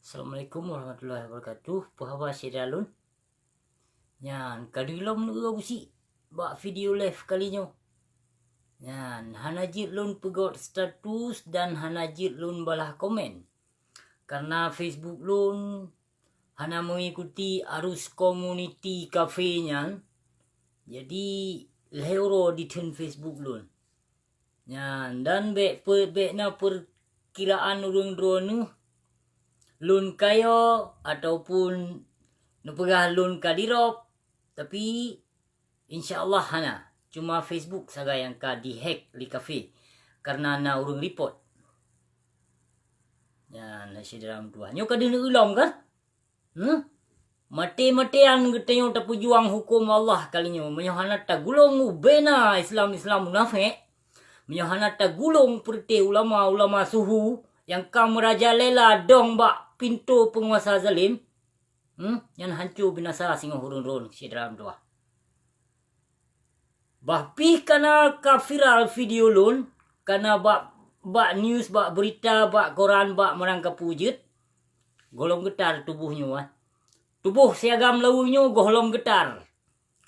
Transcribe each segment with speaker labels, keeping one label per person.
Speaker 1: Assalamualaikum warahmatullahi wabarakatuh. Puhawa Syedalun. Yan, kadilom nu busi. Bak video live kalinya. Yan, hanajit lun pegot status dan hanajit lun balah komen. Karena Facebook lun hana mengikuti arus community cafe nya. Jadi lehoro di turn Facebook lun. Yan, dan be na perkiraan urang drone lun kayo ataupun nupegah lun kadirop, tapi insyaallah hana cuma Facebook saga yang ka dihack li kafe karena na urang report. Ya nasi dalam dua nyo kadene ulam kan? Mate-matean getenyo ta pejuang hukum Allah kalinya menyohana ta gulong ubena Islam munafik. Menyohana ta gulong perte ulama suhu yang kam merajalela dong bak pintu penguasa zalim. Yang hancur binasa singo hurun-hurun si dalam dua. Bahpi kana ka viral video lun, kana bak news, bak berita, bak koran, bak merangka pujut. Golong getar tubuhnya. Tubuh siagam lawunya golong getar.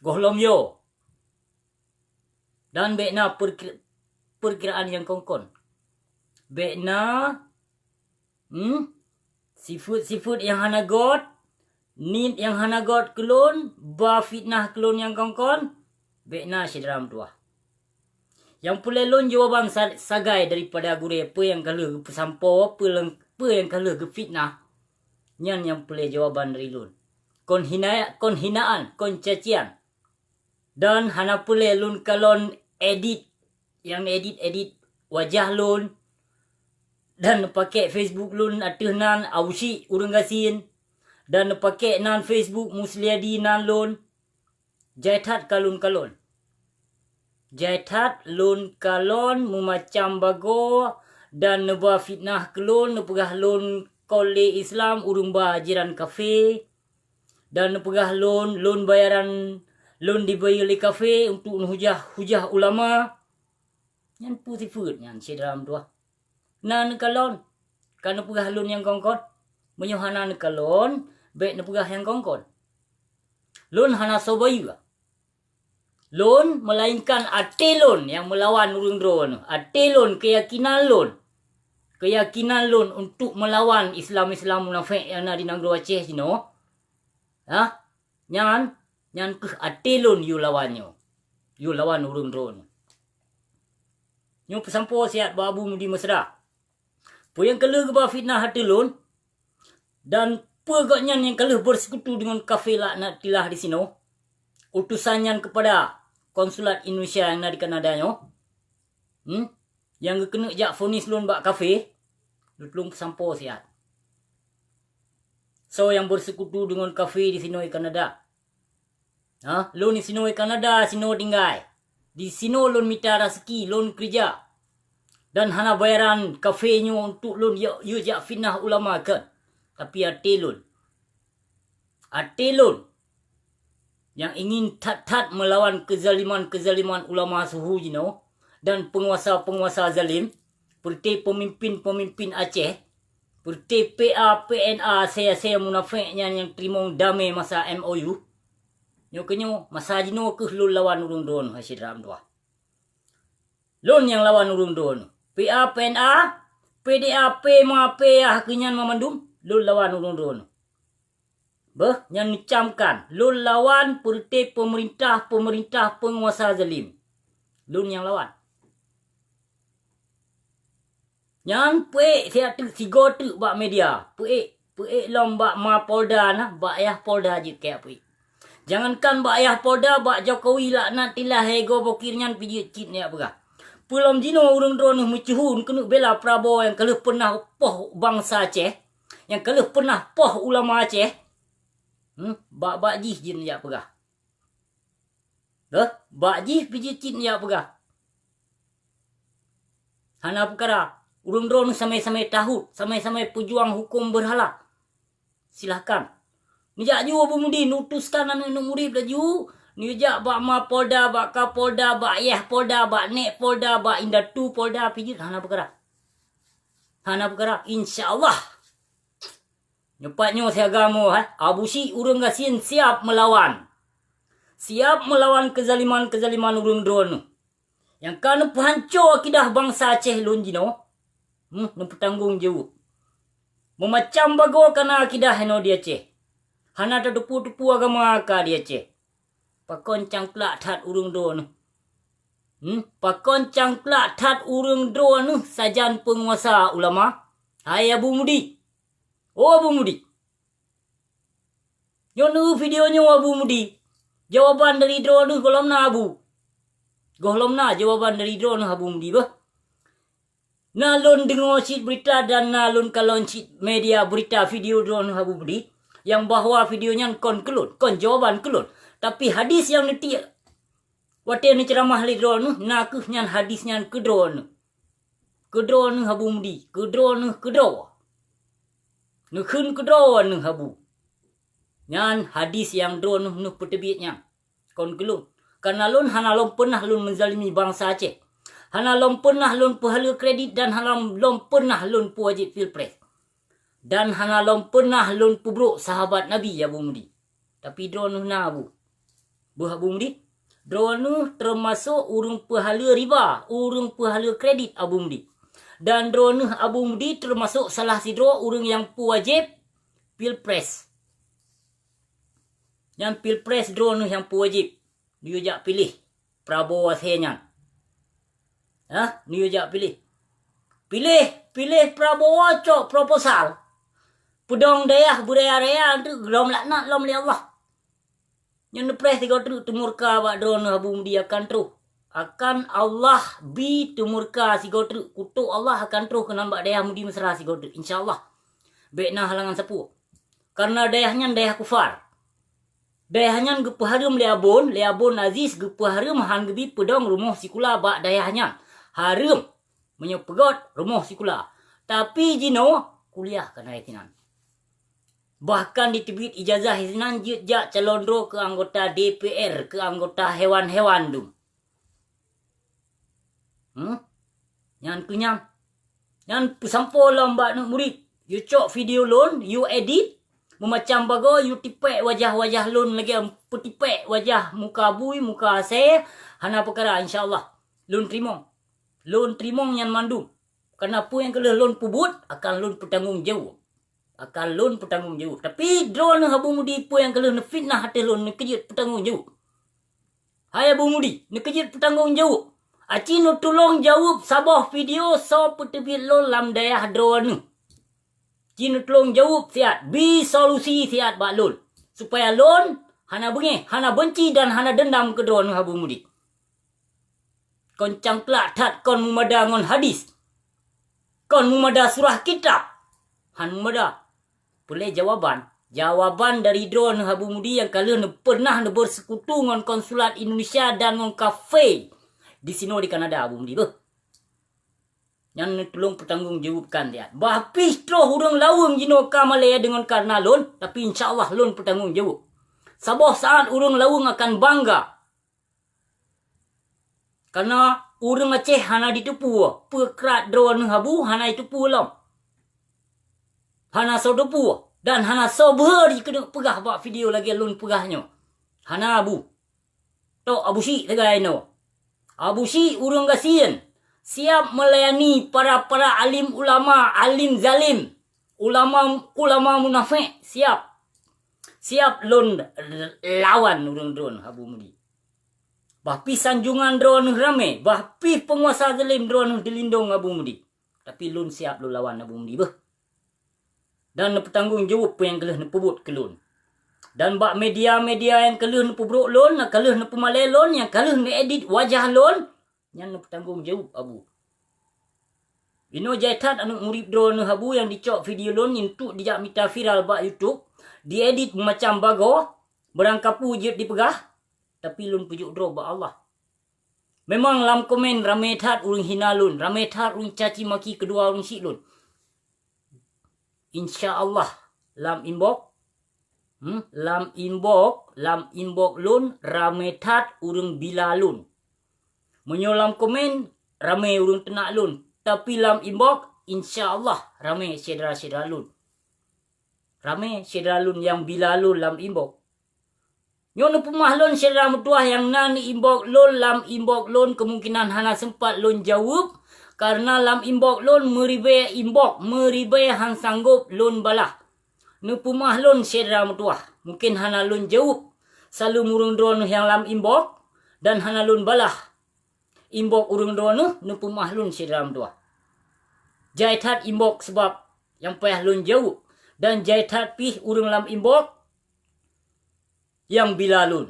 Speaker 1: Golong yo. Dan bekna perkiraan yang kongkon. Bekna sifut yang hana god, nit yang hana god kelon, ba fitnah kelon yang kongkon, bekna syedram tua. Yang pula lon jawaban sagai daripada gure apa yang kalau pesampo, apa yang kalau ke fitnah. Nyan yang pula jawaban dari lon. Kon hinaan, kon cacian. Dan hana pula lon kalon edit, yang edit wajah lon. Dan pakai Facebook lun atuh nan ausi urang gasin. Dan pakai nan Facebook musliadi nan lun. Jaitat kalun. Jaitat lun kalon memacam bago. Dan neba fitnah kelun. Nepegah lun kole Islam urung ba jiran kafe. Dan nepegah lun bayaran. Lun dibayar oleh kafe untuk hujah ulama. Yang pusifut yang dalam dua. Nan kalon kan pegah lun yang kongkon menyohana kalon baik na pegah yang kongkon lun hana sobayu lun melainkan atelon yang melawan urang drone atelon keyakinan lun untuk melawan Islam munafik yang ada di negara Aceh sino nyan ke atelon yu lawannya yu lawan urang drone nyu pesampo siat babu mudi mesra. Po yang kalau ke fitnah hati lun. Dan pegaknya yang kalau bersekutu dengan kafe lah nak tilah di sini. Utusannya kepada konsulat Indonesia yang ada di Kanada nyo. Yang kena jak fonis lun bak kafe. Lutlung sampo siat. So yang bersekutu dengan kafe di sini di Kanada. Lun di sini di Kanada, sini tinggal. Di sini lun minta rezeki, lun kerja. Dan hana bayaran kafenya untuk lun yu jak fitnah ulama kan. Tapi atelun yang ingin tat melawan kezaliman ulama suhu dan penguasa zalim seperti pemimpin Aceh, seperti PA PNA saya munafiknya yang terima damai masa MOU. Nyo kenyo masa jino ke lun lawan urung don hasil ram dua. Lun yang lawan urung don. PA, PNA, PDAP, PA, kenyan memandum, lun lawan urun-urun. Yang dicamkan, lun lawan perti pemerintah penguasa zalim. Lun yang lawan. Yang saya sigo tu bak media. Lom bak ma Polda nah, bak ayah Polda je kayak jangankan bak ayah Polda, bak Jokowi laknat tilah hego bokirnya pijit cit ni apa. Pulam jino urang drone mecuhun kena bela Prabowo yang kalau pernah poh bangsa Aceh, yang kalau pernah poh ulama Aceh. Bak jih jin ya pegah. Bak jih pijicin ya pegah. Hana perkara urang drone samai-samai tahu, samai-samai pejuang hukum berhala. Silakan. Mijak ju bumudi nutuskan anu murid laju. Nijak bak ma Polda, bak Kapolda, bak ayah Polda, bak nek Polda, bak indatu Polda pijit hana perkara. InsyaAllah. Nyepatnya seagama Abu Syik urang Gasien siap melawan. Siap melawan kezaliman-kezaliman urang drone. Yang kan penghancur akidah bangsa Aceh lun jino. Bertanggung jawab. Memacam bago kana akidah heno dia Aceh. Hana ada depu-depu agama ka dia Aceh. Pakon cangklak tat urang drone. Pakon cangklak tat urang drone sajan penguasa ulama. Hai Abu Mudi. Oh Abu Mudi. Yon videonya Abu Mudi. Jawaban dari drone golomna Abu. Golomna jawaban dari drone Abu Mudi bah. Nalun dengar sheet berita dan nalun kalon sheet media berita video drone Abu Mudi yang bahwa videonya kon jawaban kelun. Tapi hadis yang nanti waktu ni ceramah li drone nak nyan hadis nyan ke drone. Ke drone Abu Mudi, ke drone ke draw. Nukhun ke drone Abu. Nyan hadis yang drone nuh petebitnya. Kon kelun. Karena lun hana lom pernah lun menzalimi bangsa Aceh. Hana lom pernah lun pahala kredit dan hana lom pernah lun wajib pilpres. Dan hana lom pernah lun pubruk sahabat Nabi Abu Mudi. Tapi drone na Abu. Abu Mudi. Drone termasuk urung pahala riba, urung pahala kredit Abu Mudi. Dan drone Abu Mudi termasuk salah sidro urung yang wajib pilpres. Yang pilpres drone yang wajib. Dia jak pilih Prabowo Ashenyan. Dia jak pilih. Pilih Prabowo cok proposal. Pudong dayah budaya raya tu lom laknat lom li Allah. Yang nepres tiga tu murka bak drone Abu Mudi akan terus. Akan Allah bi tumurka si godru. Kutuk Allah akan terus ke nampak dayah Mudi mesra si godru. InsyaAllah. Baikna halangan sapu. Karena dayahnya dayah kufar. Dayahnya gepaharum liabon aziz gepaharum han gebi pedong rumah sikula bak dayahnya. Harum menyepegot rumah sikula. Tapi jino kuliah kena itinan. Bahkan ditebit ijazah itinan jak calon ro ke anggota DPR, ke anggota hewan-hewan dum. Yang kenyam. Yang pesampul lomba nak murid. You cok video lon, you edit. Memacam bago, you tipek wajah-wajah lon lagi. Petipek wajah muka bui, muka saya. Hana perkara insyaAllah. Lon terima. Lon terima yang mandu. Kerana apa yang kalau lon pubut, akan lon bertanggung jawab. Akan lon bertanggung jawab. Tapi drone Abu Mudi apa yang kalau fitnah hati lon, nekejut bertanggung jawab. Hai Abu Mudi, nekejut bertanggung jawab. Aci nu tolong jawab sabah video so petebit lon lam dayah drone. Cina tolong jawab siat. Bi solusi siat bak lon. Supaya lon hana bengi, hana benci dan hana dendam ke drone Abu Mudi. Kon cangklak tat kon mumada ngon hadis. Kon mumada surah kitab. Han mumada. Boleh jawaban. Jawaban dari drone Abu Mudi yang kalian pernah bersekutu ngon konsulat Indonesia dan ngon kafe di sini di Kanada Abu Mudi bah. Yang tolong bertanggung jawabkan dia. Bahpis terus hurung lawang jino ka Malaya dengan karena lon. Tapi insyaAllah lon bertanggung jawab. Sabah saat hurung lawang akan bangga. Karena urang Aceh hana ditipu. Pekrat drone Abu hana ditipu lam. Hana so depu. Dan hana so berhari kena pegah buat video lagi lon pegahnya. Hana Abu. Tok Abu Syik tegai no. Abu Syik urang Gasien. Siap melayani para alim ulama, alim zalim, ulama munafik, siap lon lawan urang drone Abu Mudi. Bahpi sanjungan drone rame, bahpi penguasa zalim drone dilindung Abu Mudi. Tapi lon siap lon lawan Abu Mudi bah. Dan bertanggung jawab apa yang kelah nepebut ke lon. Dan bak media-media yang kelah nepebruk lon, kelah nepemalai lon, yang kelah needit wajah lon, yang bertanggung jawab Abu. Ino jaitan anak murid drone Abu yang dicok video lon untuk dijak mita viral bak YouTube. Diedit macam bago. Berangkapu je dipegah. Tapi lon pujuk draw bak Allah. Memang lam komen ramai tat urang hina lon. Ramai tat urang caci maki kedua urang syik lon. InsyaAllah lam inbox. Lam inbox lon ramai tat urang bila lon. Menyolam komen ramai urang tenak lon. Tapi lam inbox insyaAllah ramai syedera-syedera lon. Rame syedalun yang bilalun lam imbok. Nyo nu pemahlon syedra mutuah yang nani imbok lon lam imbok lon kemungkinan hana sempat lon jawab. Karena lam imbok lon meribe imbok, meribe han sanggup lon balah. Nu pemahlon syedra mutuah. Mungkin hana lon jawab. Selalu murung drone yang lam imbok. Dan hana lon balah. Imbok urung drone nu pemahlon syedra mutuah. Jaitat imbok sebab yang payah lon jawab. Dan jaitat pih urung lam imbok. Yang bilalun.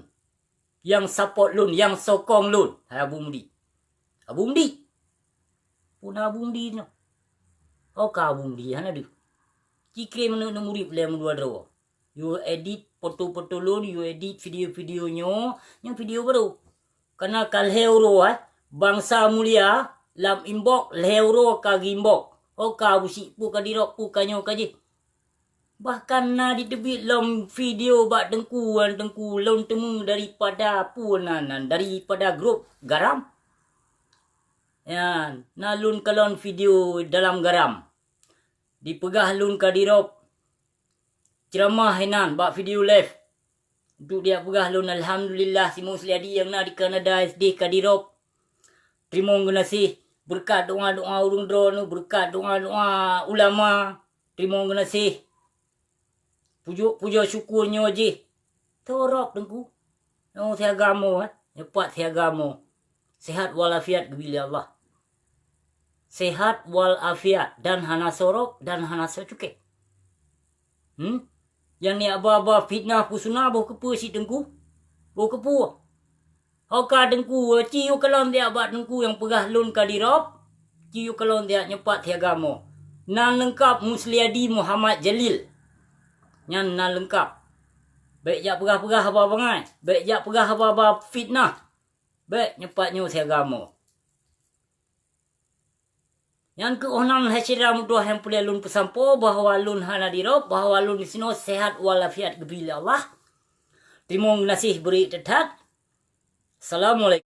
Speaker 1: Yang support lun. Yang sokong lun. Hai Abu Mudi. Abu Mudi. Puna Abu Mudi no. Oka Abu Mudi. Hana du. Cikre mana nak murid boleh mendua draw. You edit foto-foto lun. You edit video-video nyo. Yang video baru. Karena kal heuro bangsa mulia. Lam imbok. Heuro kagi imbok. Oka Abu Sipu kadirok pu kanyo kaji. Bahkan na ditebit lom video bak dengkuan dengku lom temu daripada punanan daripada grup garam. Ya, na lun kalon video dalam garam. Dipegah lun kadirop. Ceramah hinan bak video live. Untuk dia pegah lun alhamdulillah si Musliadi yang na di Kanada SD kadirop. Terima kasih berkat doa-doa urung drone, berkat doa-doa ulama. Terima kasih. Puja syukurnya je. Torok dengku. Oh, tiagamo Cepat tiagamo. Sehat walafiat bila Allah. Sehat walafiat. Dan hana sorok dan hana secuke. Yang ni aba-aba fitnah pusuna boh kepu si dengku. Boh kepu. Oka dengku. Ciu kalon dia abad dengku yang pegah lun kadirop. Ciu kalon dia nyepat tiagamo. Nan lengkap Musliadi Muhammad Jalil. Yang nak lengkap. Baik jak pegah-pegah apa bangai. Baik jak pegah apa-apa fitnah. Baik nyepatnya siagamo. Yang keenam hasyirah mudah yang pulih lun pesampo bahawa lun hana dirop. Bahawa lun disino sehat walafiat gebila Allah. Terima kasih beri tetap. Assalamualaikum.